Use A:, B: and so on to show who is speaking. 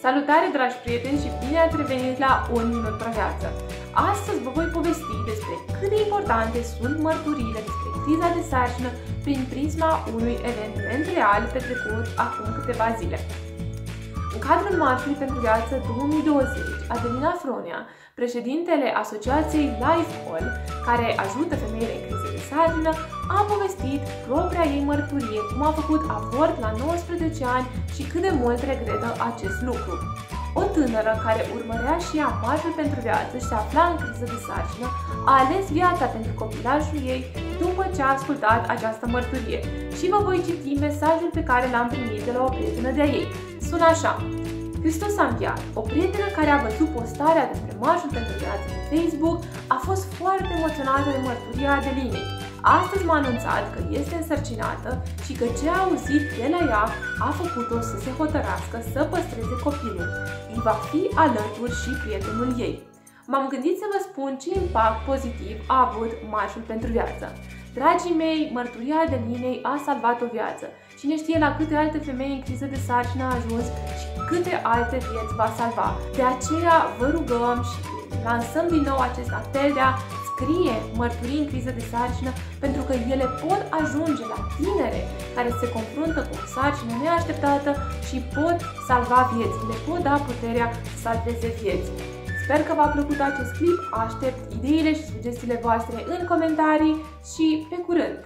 A: Salutare, dragi prieteni, și bine ați revenit la Un minut pe viață! Astăzi vă voi povesti despre cât de importante sunt mărturiile despre criza de sarcină prin prisma unui eveniment real petrecut acum câteva zile. În cadrul Marșului pentru Viață 2020, Adelina Fronea, președintele Asociației Lifeall, care ajută femeile în criză de sarcină, a povestit propria ei mărturie, cum a făcut avort la 19 ani și cât de mult regretă acest lucru. O tânără care urmărea și ea Marșul pentru Viață și se afla în criză de sarcină a ales viața pentru copilașul ei după ce a ascultat această mărturie. Și vă voi citi mesajul pe care l-am primit de la o prietenă de-a ei. Sună așa: Hristos a înviat. O prietenă care a văzut postarea despre Marșul pentru Viață pe Facebook a fost foarte emoționată de mărturia Adelinei. Astăzi m-a anunțat că este însărcinată și că ce a auzit de la ea a făcut-o să se hotărască să păstreze copilul. Îi va fi alături și prietenul ei. M-am gândit să vă spun ce impact pozitiv a avut Marșul pentru Viață. Dragii mei, mărturia Adelinei a salvat o viață. Cine știe la câte alte femei în criză de sarcină a ajuns și câte alte vieți va salva. De aceea vă rugăm și lansăm din nou acest apel de a scrie mărturii în criză de sarcină, pentru că ele pot ajunge la tinere care se confruntă cu o sarcină neașteptată și pot salva vieți, le pot da puterea să salveze vieți. Sper că v-a plăcut acest clip, aștept ideile și sugestiile voastre în comentarii și pe curând!